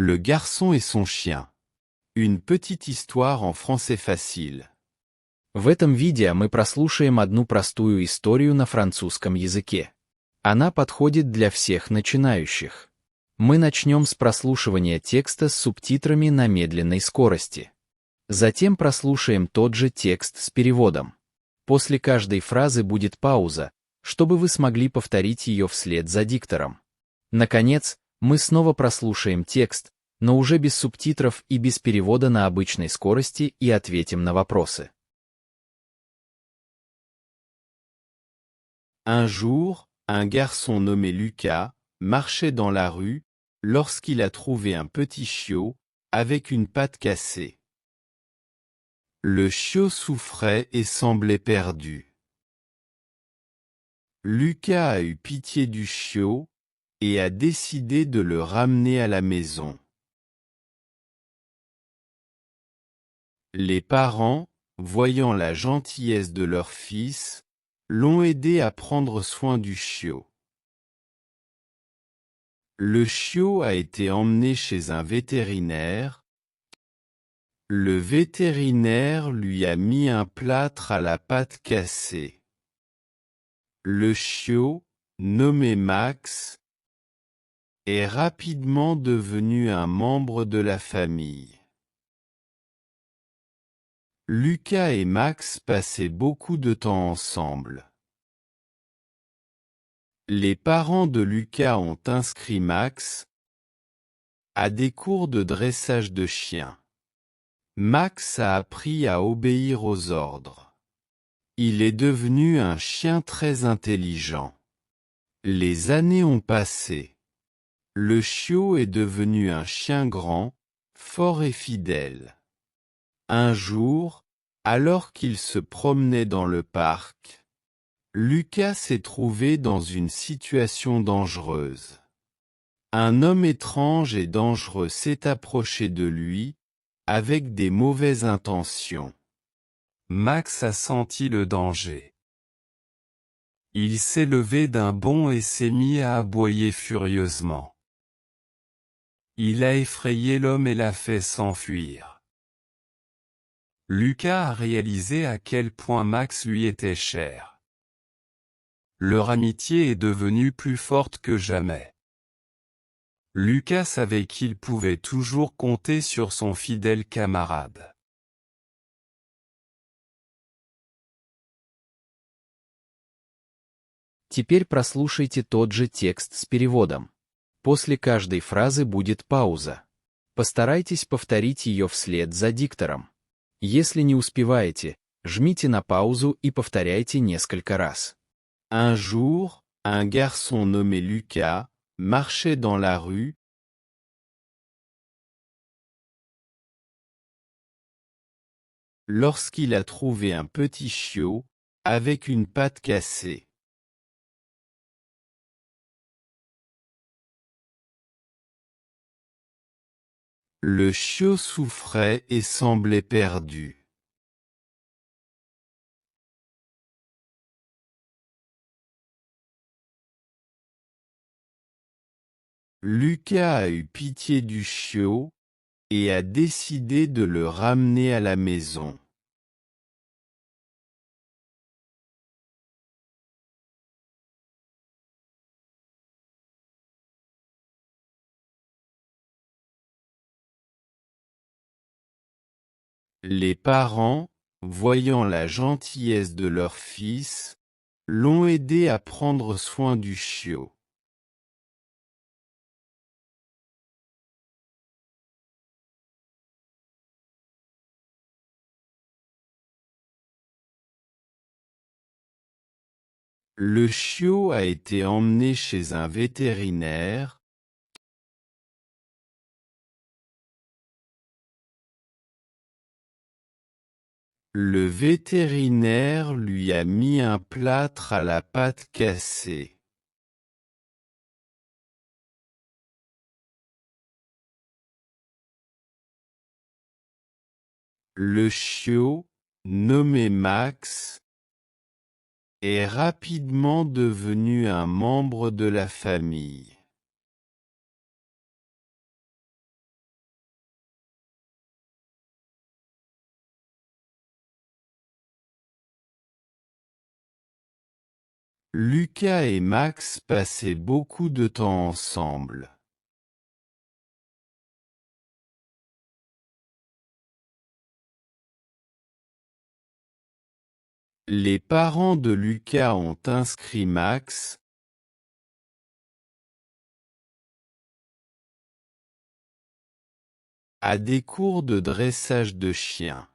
Le garçon et son chien. Une petite histoire en français facile. В этом видео мы прослушаем одну простую историю на французском языке. Она подходит для всех начинающих. Мы начнем с прослушивания текста с субтитрами на медленной скорости. Затем прослушаем тот же текст с переводом. После каждой фразы будет пауза, чтобы вы смогли повторить ее вслед за диктором. Наконец, мы снова прослушаем текст, но уже без субтитров и без перевода на обычной скорости и ответим на вопросы. Un jour, un garçon nommé Lucas marchait dans la rue lorsqu'il a trouvé un petit chiot avec une patte cassée. Le chiot souffrait et semblait perdu. Lucas a eu pitié du chiot et a décidé de le ramener à la maison. Les parents, voyant la gentillesse de leur fils, l'ont aidé à prendre soin du chiot. Le chiot a été emmené chez un vétérinaire. Le vétérinaire lui a mis un plâtre à la patte cassée. Le chiot, nommé Max, est rapidement devenu un membre de la famille. Lucas et Max passaient beaucoup de temps ensemble. Les parents de Lucas ont inscrit Max à des cours de dressage de chiens. Max a appris à obéir aux ordres. Il est devenu un chien très intelligent. Les années ont passé. Le chiot est devenu un chien grand, fort et fidèle. Un jour, alors qu'il se promenait dans le parc, Lucas s'est trouvé dans une situation dangereuse. Un homme étrange et dangereux s'est approché de lui, avec des mauvaises intentions. Max a senti le danger. Il s'est levé d'un bond et s'est mis à aboyer furieusement. Il a effrayé l'homme et l'a fait s'enfuir. Lucas a réalisé à quel point Max lui était cher. Leur amitié est devenue plus forte que jamais. Lucas savait qu'il pouvait toujours compter sur son fidèle camarade. Теперь прослушайте тот же текст с переводом. После каждой фразы будет пауза. Постарайтесь повторить ее вслед за диктором. Если не успеваете, жмите на паузу и повторяйте несколько раз. Un jour, un garçon nommé Lucas marchait dans la rue lorsqu'il a trouvé un petit chiot avec une patte cassée. Le chiot souffrait et semblait perdu. Lucas a eu pitié du chiot et a décidé de le ramener à la maison. Les parents, voyant la gentillesse de leur fils, l'ont aidé à prendre soin du chiot. Le chiot a été emmené chez un vétérinaire. Le vétérinaire lui a mis un plâtre à la patte cassée. Le chiot, nommé Max, est rapidement devenu un membre de la famille. Lucas et Max passaient beaucoup de temps ensemble. Les parents de Lucas ont inscrit Max à des cours de dressage de chiens.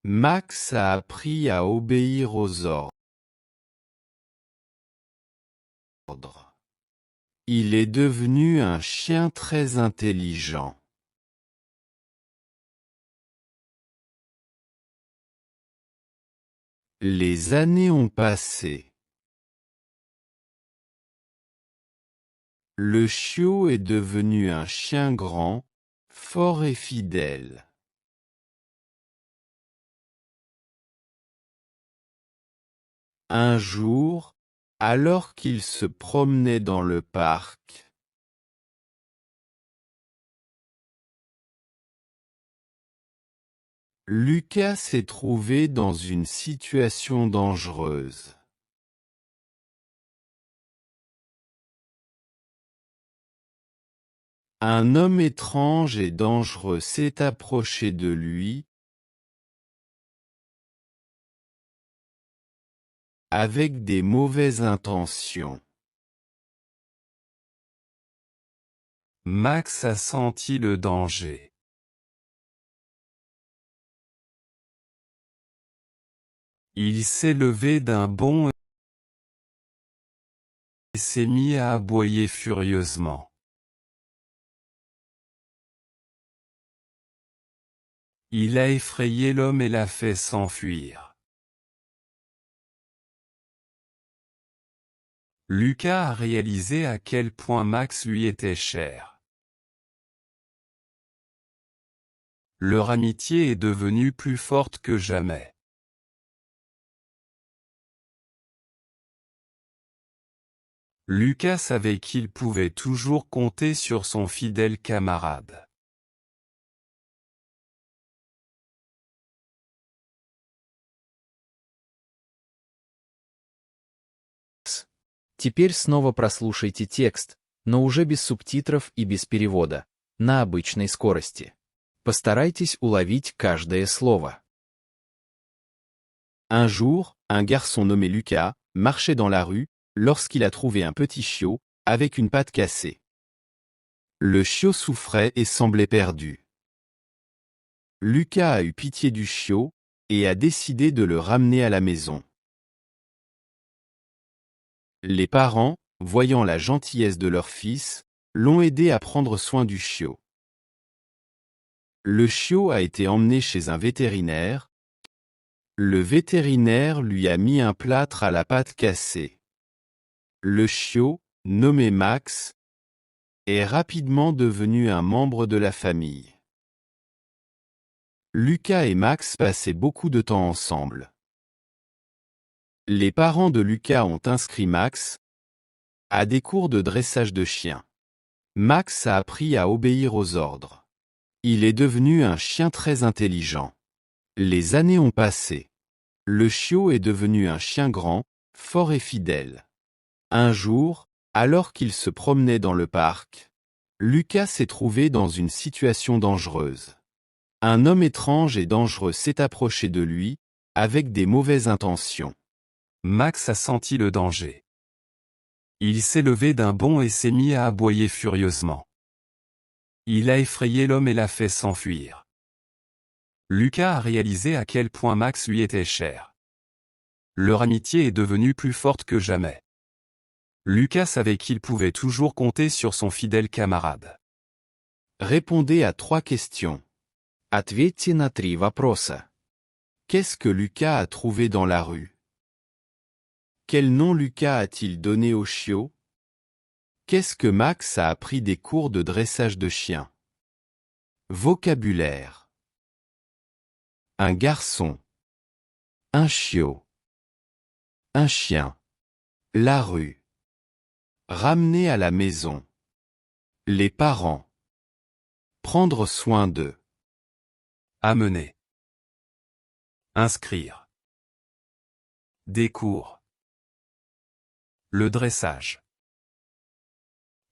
Max a appris à obéir aux ordres. Il est devenu un chien très intelligent. Les années ont passé. Le chiot est devenu un chien grand, fort et fidèle. Un jour, alors qu'il se promenait dans le parc, Lucas s'est trouvé dans une situation dangereuse. Un homme étrange et dangereux s'est approché de lui, avec des mauvaises intentions. Max a senti le danger. Il s'est levé d'un bond et s'est mis à aboyer furieusement. Il a effrayé l'homme et l'a fait s'enfuir. Lucas a réalisé à quel point Max lui était cher. Leur amitié est devenue plus forte que jamais. Lucas savait qu'il pouvait toujours compter sur son fidèle camarade. Теперь снова прослушайте текст, но уже без субтитров и без перевода, на обычной скорости. Постарайтесь уловить каждое слово. Un jour, un garçon nommé Lucas marchait dans la rue lorsqu'il a trouvé un petit chiot avec une patte cassée. Le chiot souffrait et semblait perdu. Lucas a eu pitié du chiot et a décidé de le ramener à la maison. Les parents, voyant la gentillesse de leur fils, l'ont aidé à prendre soin du chiot. Le chiot a été emmené chez un vétérinaire. Le vétérinaire lui a mis un plâtre à la patte cassée. Le chiot, nommé Max, est rapidement devenu un membre de la famille. Lucas et Max passaient beaucoup de temps ensemble. Les parents de Lucas ont inscrit Max à des cours de dressage de chiens. Max a appris à obéir aux ordres. Il est devenu un chien très intelligent. Les années ont passé. Le chiot est devenu un chien grand, fort et fidèle. Un jour, alors qu'il se promenait dans le parc, Lucas s'est trouvé dans une situation dangereuse. Un homme étrange et dangereux s'est approché de lui, avec des mauvaises intentions. Max a senti le danger. Il s'est levé d'un bond et s'est mis à aboyer furieusement. Il a effrayé l'homme et l'a fait s'enfuir. Lucas a réalisé à quel point Max lui était cher. Leur amitié est devenue plus forte que jamais. Lucas savait qu'il pouvait toujours compter sur son fidèle camarade. Répondez à 3 questions. Ответьте на 3 вопроса. Qu'est-ce que Lucas a trouvé dans la rue? Quel nom Lucas a-t-il donné au chiot? Qu'est-ce que Max a appris des cours de dressage de chiens? Vocabulaire. Un garçon. Un chiot. Un chien. La rue. Ramener à la maison. Les parents. Prendre soin d'eux. Amener. Inscrire. Des cours. Le dressage.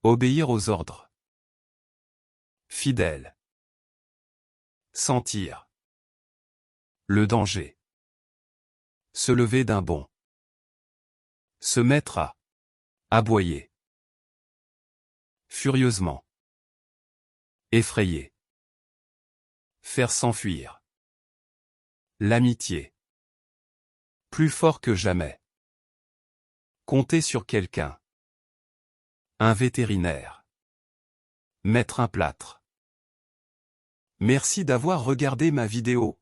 Obéir aux ordres. Fidèle. Sentir. Le danger. Se lever d'un bond. Se mettre à. Aboyer. Furieusement. Effrayer. Faire s'enfuir. L'amitié. Plus fort que jamais. Compter sur quelqu'un. Un vétérinaire. Mettre un plâtre. Merci d'avoir regardé ma vidéo.